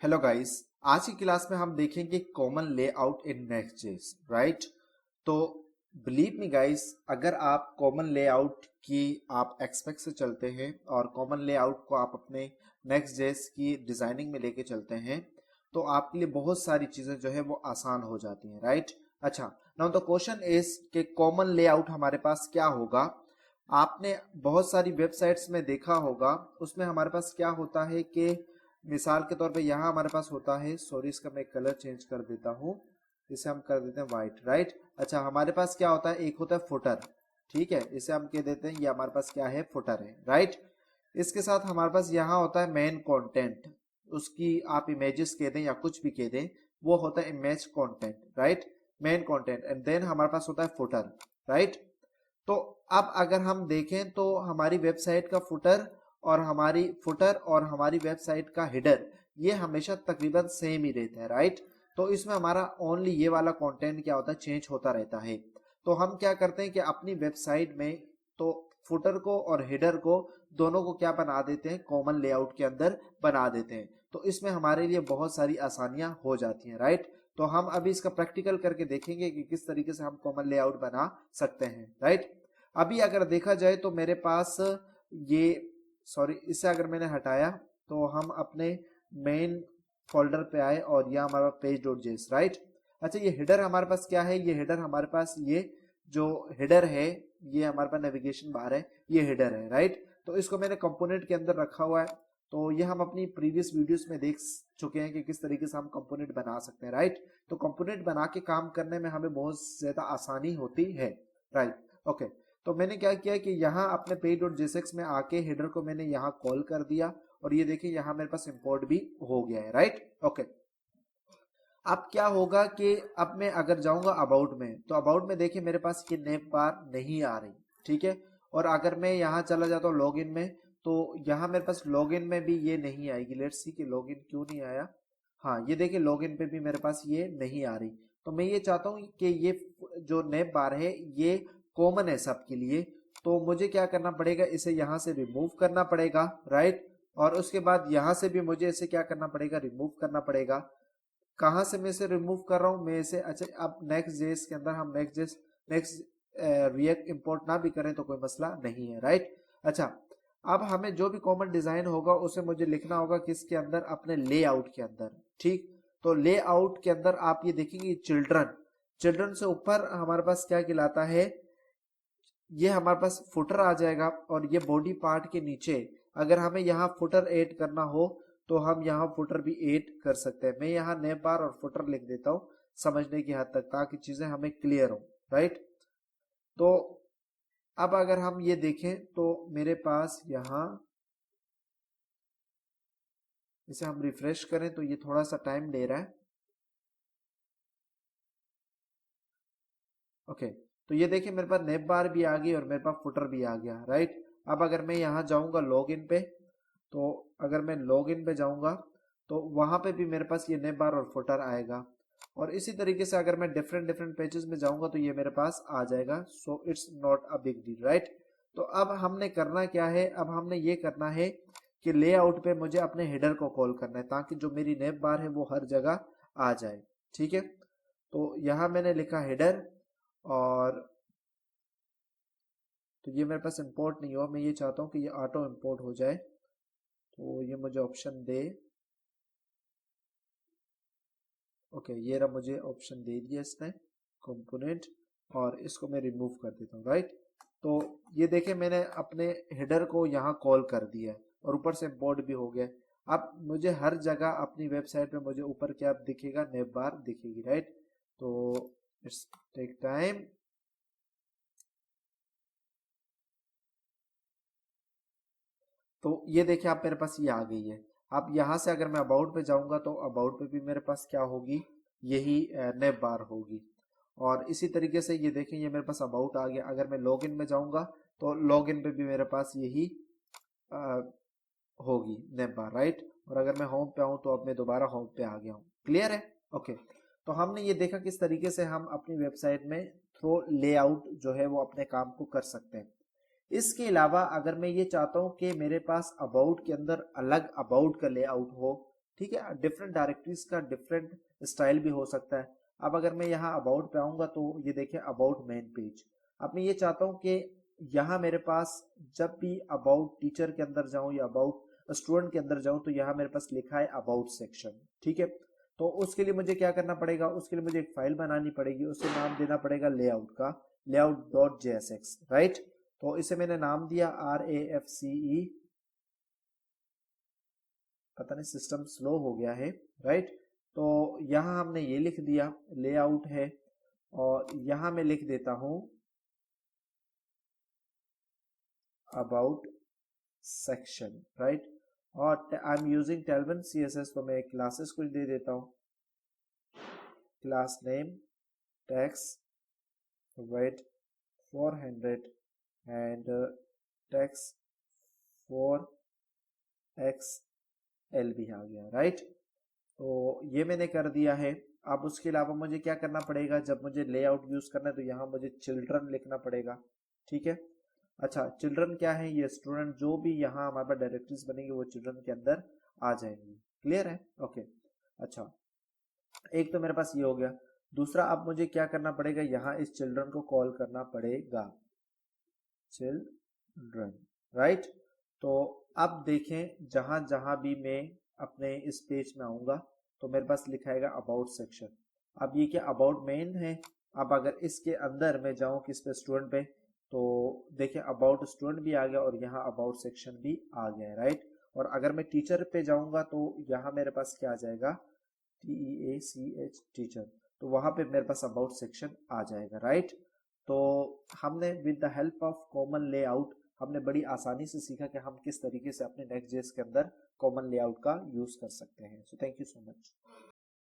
Hello guys. आज की class में हम देखेंगे कॉमन लेआउट इन नेक्स्ट.जेएस, राइट। तो बिलीव मी गाइस, अगर आप कॉमन लेआउट की आप एक्सपेक्ट से चलते हैं और कॉमन लेआउट को आप अपने नेक्स्ट.जेएस की डिजाइनिंग में लेके चलते हैं तो आपके लिए बहुत सारी चीजें जो है वो आसान हो जाती हैं, राइट। अच्छा, नाउ द क्वेश्चन इज कि कॉमन लेआउट हमारे पास क्या होगा। आपने बहुत सारी वेबसाइट्स में देखा होगा, उसमें हमारे पास क्या होता है कि मिसाल के तौर पे यहाँ हमारे पास होता है, सॉरी इसका मैं कलर चेंज कर देता हूँ, इसे हम कर देते हैं व्हाइट, राइट। अच्छा, हमारे पास क्या होता है, एक होता है फुटर, ठीक है, इसे हम कह देते हैं ये हमारे पास क्या है, फुटर है, राइट। इसके साथ हमारे पास यहाँ होता है मेन कंटेंट, उसकी आप इमेजेस कह दें या कुछ भी कह दें, वो होता है image content, right, main content. And then हमारे पास होता है फुटर, राइट। तो अब अगर हम देखें तो हमारी वेबसाइट का फुटर और हमारी वेबसाइट का हेडर ये हमेशा तकरीबन सेम ही रहता है, राइट। तो इसमें हमारा ओनली ये वाला कंटेंट क्या होता है, चेंज होता रहता है। तो हम क्या करते हैं कि अपनी वेबसाइट में तो फुटर को और हेडर को दोनों को क्या बना देते हैं, कॉमन लेआउट के अंदर बना देते हैं। तो इसमें हमारे लिए बहुत सारी आसानियां हो जाती हैं, राइट। तो हम अभी इसका प्रैक्टिकल करके देखेंगे कि किस तरीके से हम कॉमन लेआउट बना सकते हैं, राइट। अभी अगर देखा जाए तो मेरे पास ये, सॉरी इसे अगर मैंने हटाया तो हम अपने मेन फोल्डर पे आए और यह हमारा पेज डॉट जेएस, राइट। अच्छा, ये हेडर हमारे पास क्या है, ये हेडर हमारे पास ये जो हेडर है, ये हमारे पास नेविगेशन बार है, ये हेडर है, राइट। तो इसको मैंने कंपोनेंट के अंदर रखा हुआ है। तो ये हम अपनी प्रीवियस वीडियोस में देख चुके हैं कि किस तरीके से हम कंपोनेंट बना सकते हैं, राइट। तो कंपोनेंट बना के काम करने में हमें बहुत ज्यादा आसानी होती है, राइट। ओके, तो मैंने क्या किया कि यहाँ अपने पेज डॉट जेएसएक्स में आके हेडर को मैंने यहाँ कॉल कर दिया और ये देखिए यहाँ मेरे पास इंपोर्ट भी हो गया है, राइट। ओके, अब क्या होगा कि अब मैं अगर जाऊंगा अबाउट में, तो अबाउट में देखिए मेरे पास ये नेम बार नहीं आ रही, ठीक है। और अगर मैं यहाँ चला जाता हूँ लॉगिन में, तो यहाँ मेरे पास लॉगिन में भी ये नहीं आएगी। लेट्स सी कि लॉगिन क्यों नहीं आया। हाँ, ये देखिए लॉगिन पे भी मेरे पास ये नहीं आ रही। तो मैं ये चाहता हूँ कि ये जो नेम बार है ये कॉमन है सबके लिए। तो मुझे क्या करना पड़ेगा, इसे यहाँ से रिमूव करना पड़ेगा, राइट। और उसके बाद यहाँ से भी मुझे इसे क्या करना पड़ेगा, रिमूव करना पड़ेगा। कहाँ से मैं इसे रिमूव कर रहा हूँ, मैं इसे, अच्छा अब नेक्स्ट जेएस के अंदर हम नेक्स्ट रिएक्ट इंपोर्ट ना भी करें तो कोई मसला नहीं है, राइट। अच्छा, अब हमें जो भी कॉमन डिजाइन होगा उसे मुझे लिखना होगा किसके अंदर, अपने लेआउट के अंदर, ठीक। तो लेआउट के अंदर आप ये देखेंगे चिल्ड्रन, चिल्ड्रन से ऊपर हमारे पास क्या कहलाता है, ये हमारे पास फुटर आ जाएगा। और ये बॉडी पार्ट के नीचे अगर हमें यहाँ फुटर ऐड करना हो तो हम यहाँ फुटर भी ऐड कर सकते हैं। मैं यहाँ नेम बार और फुटर लिख देता हूँ समझने की हद तक, ताकि चीजें हमें क्लियर हो, राइट। तो अब अगर हम ये देखें तो मेरे पास यहाँ, इसे हम रिफ्रेश करें तो ये थोड़ा सा टाइम ले रहा है। ओके, तो ये देखिए मेरे पास नेम बार भी आ गई और मेरे पास फुटर भी आ गया, राइट। अब अगर मैं यहाँ जाऊंगा लॉगिन पे, तो अगर मैं लॉगिन पे जाऊंगा तो वहां पे भी मेरे पास ये नेम बार और फुटर आएगा। और इसी तरीके से अगर मैं डिफरेंट डिफरेंट पेजेस में जाऊंगा तो ये मेरे पास आ जाएगा। So it's not a big deal, right. तो अब हमने करना क्या है, अब हमने ये करना है कि लेआउट पे मुझे अपने हेडर को कॉल करना है ताकि जो मेरी नेम बार है वो हर जगह आ जाए, ठीक है। तो यहाँ मैंने लिखा हेडर, और तो ये मेरे पास इंपोर्ट नहीं हुआ। मैं ये चाहता हूँ कि ये ऑटो इंपोर्ट हो जाए, तो ये मुझे ऑप्शन दे। ओके, ये रहा, मुझे ऑप्शन दे दिया इसने कंपोनेंट, और इसको मैं रिमूव कर देता हूँ, राइट। तो ये देखें मैंने अपने हेडर को यहाँ कॉल कर दिया है और ऊपर से इंपोर्ट भी हो गया। अब मुझे हर जगह अपनी वेबसाइट पे मुझे ऊपर क्या दिखेगा, नेम बार दिखेगी, राइट। तो इट्स टेक टाइम। तो ये देखिए आप, मेरे पास ये आ गई है। अब यहाँ से अगर मैं अबाउट पे जाऊंगा तो अबाउट पे भी मेरे पास क्या होगी, यही नेम बार होगी। और इसी तरीके से ये देखें, ये मेरे पास अबाउट आ गया। अगर मैं लॉगिन में जाऊंगा तो लॉगिन पे भी मेरे पास यही अ, होगी नेम बार, राइट। और अगर मैं होम पे आऊँ तो अब मैं दोबारा होम पे आ गया हूँ, क्लियर है। ओके, तो हमने ये देखा किस तरीके से हम अपनी वेबसाइट में थ्रू लेआउट जो है वो अपने काम को कर सकते हैं। इसके अलावा अगर मैं ये चाहता हूं कि मेरे पास अबाउट के अंदर अलग अबाउट का लेआउट हो, ठीक है, डिफरेंट डायरेक्टरीज का डिफरेंट स्टाइल भी हो सकता है। अब अगर मैं यहाँ अबाउट पे आऊंगा तो ये देखिए अबाउट मेन पेज। अब मैं ये चाहता हूँ कि यहाँ मेरे पास जब भी अबाउट टीचर के अंदर जाऊं या अबाउट स्टूडेंट के अंदर जाऊं तो यहाँ मेरे पास लिखा है अबाउट सेक्शन। ठीक है, तो उसके लिए मुझे क्या करना पड़ेगा, उसके लिए मुझे एक फाइल बनानी पड़ेगी, उसे नाम देना पड़ेगा लेआउट का, लेआउट डॉट जेएसएक्स, राइट। तो इसे मैंने नाम दिया RAFCE, पता नहीं सिस्टम स्लो हो गया है, राइट। तो यहाँ हमने ये लिख दिया लेआउट है, और यहाँ मैं लिख देता हूं अबाउट सेक्शन, राइट। और I am using Tailwind CSS, तो मैं क्लासेस कुछ दे देता हूँ, class name text weight 400 and text 4XL भी आ गया, राइट। तो ये मैंने कर दिया है। अब उसके अलावा मुझे क्या करना पड़ेगा, जब मुझे लेआउट यूज करना है तो यहाँ मुझे चिल्ड्रन लिखना पड़ेगा। ठीक है, अच्छा चिल्ड्रन क्या है, ये स्टूडेंट जो भी यहाँ हमारे पास डायरेक्टरीज बनेगी वो चिल्ड्रन के अंदर आ जाएंगी। क्लियर है, ओके। अच्छा, एक तो मेरे पास ये हो गया। दूसरा, अब मुझे क्या करना पड़ेगा, यहाँ इस चिल्ड्रन को कॉल करना पड़ेगा, चिल्ड्रन, राइट। तो अब देखें जहां जहां भी मैं अपने इस पेज में आऊंगा तो मेरे पास लिखाएगा अबाउट सेक्शन। अब ये क्या अबाउट मेन है। अब अगर इसके अंदर मैं जाऊं किस पे, स्टूडेंट पे, तो देखिए अबाउट स्टूडेंट भी आ गया और यहाँ अबाउट सेक्शन भी आ गया है, राइट। और अगर मैं टीचर पे जाऊंगा तो यहाँ मेरे पास क्या आ जाएगा, TEACH टीचर, तो वहां पे मेरे पास अबाउट सेक्शन आ जाएगा, राइट। तो हमने with the help of common layout हमने बड़ी आसानी से सीखा कि हम किस तरीके से अपने नेक्स्ट.जेएस के अंदर कॉमन लेआउट का यूज कर सकते हैं। So thank you so much.